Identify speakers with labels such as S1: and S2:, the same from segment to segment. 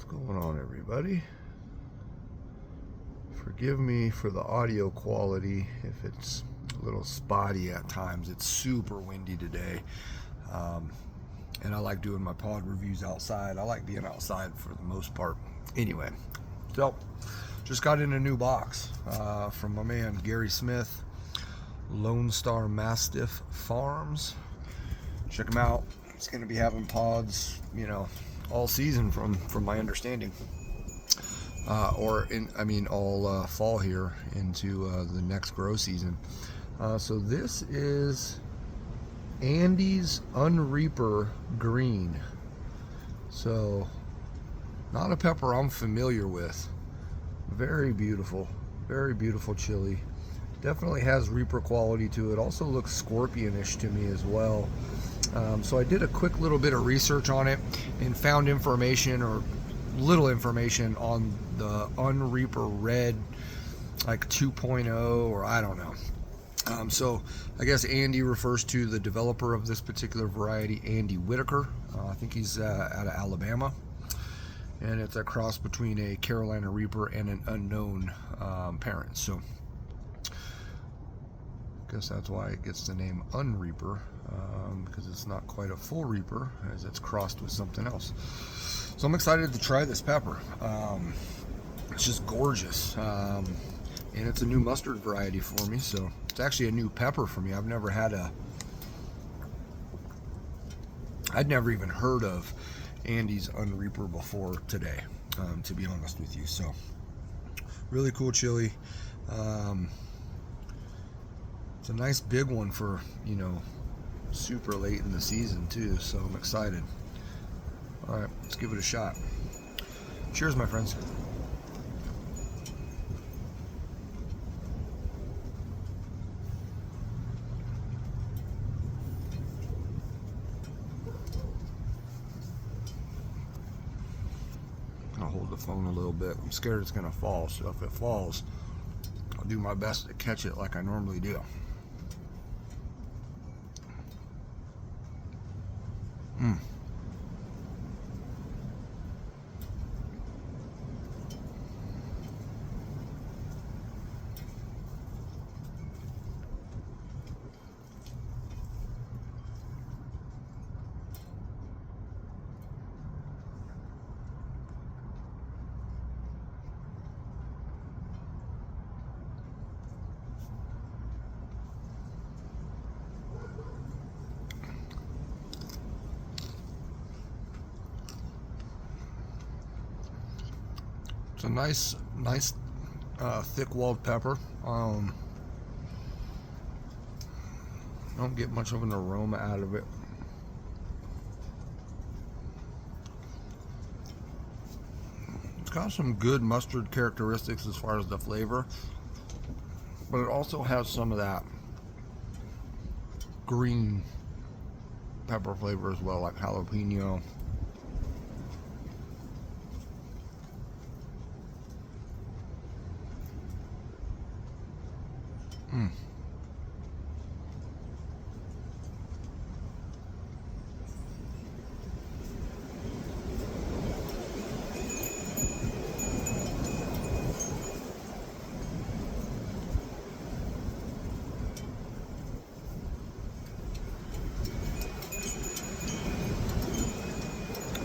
S1: Going on, everybody? Forgive me for the audio quality if it's a little spotty at times. It's super windy today, and I like doing my pod reviews outside. I like being outside for the most part. Anyway, so just got in a new box from my man Gary Smith, Lone Star Mastiff Farms. Check him out. It's going to be having pods, all season from my understanding, all fall here into the next grow season. So this is Andy's UnReaper Green. So not a pepper I'm familiar with. Very beautiful chili. Definitely has Reaper quality to it. Also looks scorpionish to me as well. So I did a quick little bit of research on it and found information, or little information, on the UnReaper Red, like 2.0, or I don't know. So I guess Andy refers to the developer of this particular variety, Andy Whitaker. I think he's out of Alabama. And it's a cross between a Carolina Reaper and an unknown parent. So I guess that's why it gets the name UnReaper, because it's not quite a full Reaper, as it's crossed with something else. So I'm excited to try this pepper. It's just gorgeous, and it's a new mustard variety for me, so it's actually a new pepper for me. I'd never even heard of Andy's UnReaper before today, to be honest with you. So really cool chili. It's a nice big one for, super late in the season too, so I'm excited. All right, let's give it a shot. Cheers, my friends. I'll hold the phone a little bit. I'm scared it's gonna fall, so if it falls, I'll do my best to catch it like I normally do. It's a nice thick-walled pepper. Don't get much of an aroma out of it. It's got some good mustard characteristics as far as the flavor, but it also has some of that green pepper flavor as well, like jalapeno.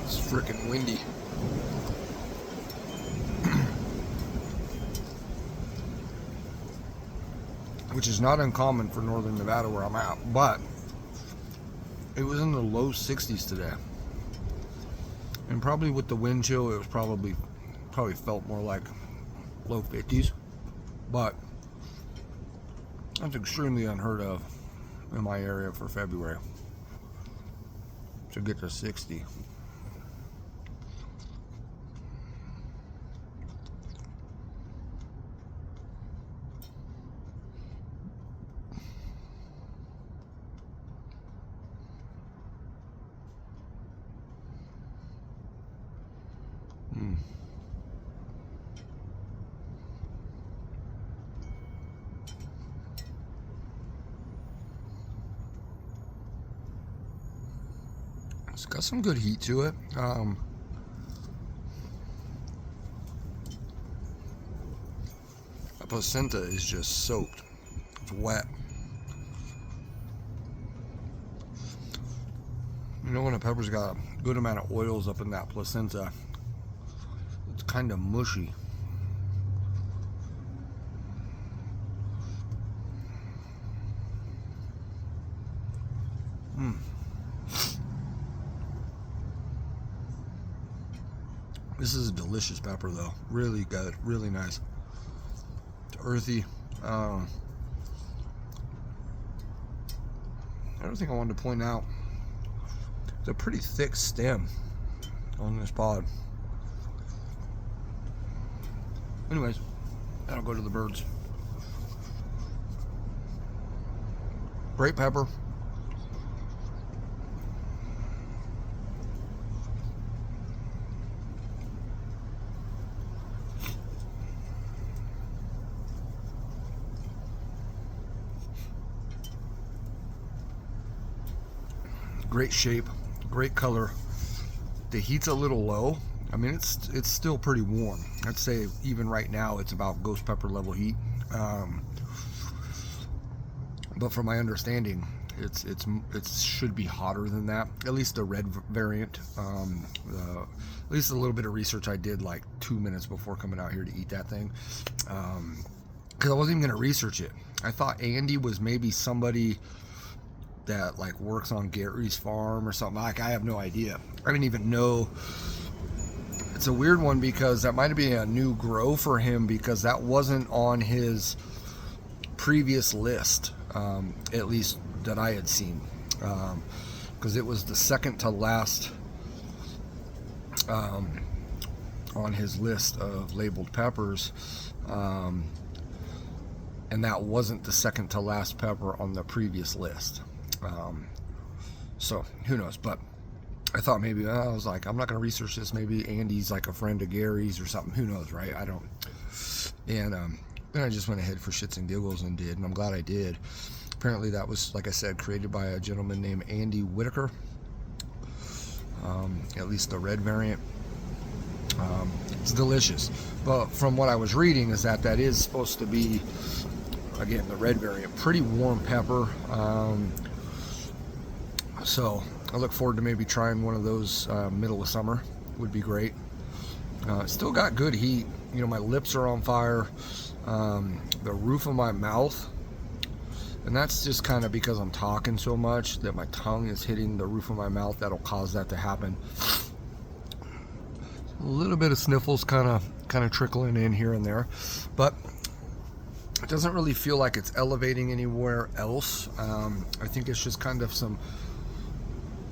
S1: It's freaking windy. Which is not uncommon for northern Nevada where I'm at, but it was in the low 60s today. And probably with the wind chill, it was probably felt more like low 50s. But that's extremely unheard of in my area for February to get to 60. It's got some good heat to it. placenta is just soaked. It's wet. You know, when a pepper's got a good amount of oils up in that placenta, it's kind of mushy. This is a delicious pepper though. Really good, really nice. It's earthy. Another thing I wanted to point out, it's a pretty thick stem on this pod. Anyways, that'll go to the birds. Great pepper. Great shape, great color. The heat's a little low. I mean, it's still pretty warm. I'd say even right now it's about ghost pepper level heat. But from my understanding, it should be hotter than that. At least the red variant. At least a little bit of research I did like 2 minutes before coming out here to eat that thing. Because I wasn't even gonna research it. I thought Andy was maybe somebody that like works on Gary's farm or something. Like, I have no idea. I didn't even know. It's a weird one because that might be a new grow for him, because that wasn't on his previous list, at least that I had seen, because it was the second to last on his list of labeled peppers, and that wasn't the second to last pepper on the previous list. So who knows, but I thought maybe, I was like, I'm not going to research this. Maybe Andy's like a friend of Gary's or something. Who knows, right? I don't. And then I just went ahead for shits and giggles and did, and I'm glad I did. Apparently that was, like I said, created by a gentleman named Andy Whitaker. At least the red variant. It's delicious. But from what I was reading is that is supposed to be, again, the red variant. Pretty warm pepper. So I look forward to maybe trying one of those middle of summer. Would be great. Still got good heat. You know, my lips are on fire. The roof of my mouth, and that's just kind of because I'm talking so much that my tongue is hitting the roof of my mouth. That'll cause that to happen. A little bit of sniffles kind of trickling in here and there, but it doesn't really feel like it's elevating anywhere else. I think it's just kind of some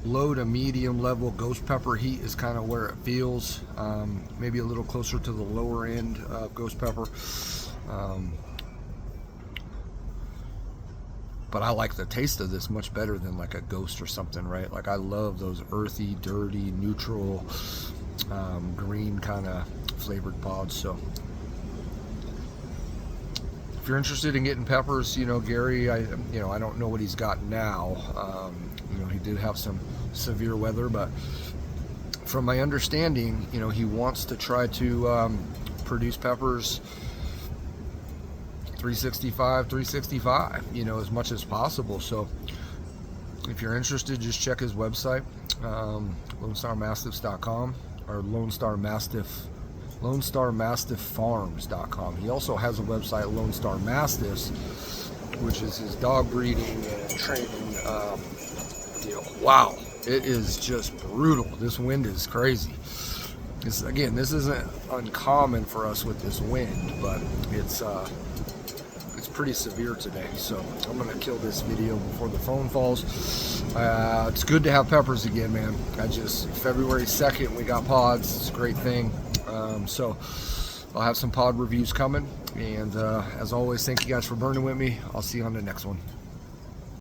S1: low to medium level ghost pepper heat is kind of where it feels. Maybe a little closer to the lower end of ghost pepper. But I like the taste of this much better than like a ghost or something, right? Like, I love those earthy, dirty, neutral, green kind of flavored pods. So if you're interested in getting peppers, you know, Gary, I don't know what he's got now. You know, he did have some severe weather, but from my understanding, you know, he wants to try to produce peppers 365, you know, as much as possible. So if you're interested, just check his website, LoneStarMastiffs.com, or LoneStarMastiffFarms.com. He also has a website, Lone Star Mastiffs, which is his dog breeding and training deal. Wow, it is just brutal. This wind is crazy. Again, this isn't uncommon for us with this wind, but it's pretty severe today. So I'm gonna kill this video before the phone falls. It's good to have peppers again, man. February 2nd we got pods. It's a great thing. So I'll have some pod reviews coming, and as always, thank you guys for burning with me. I'll see you on the next one.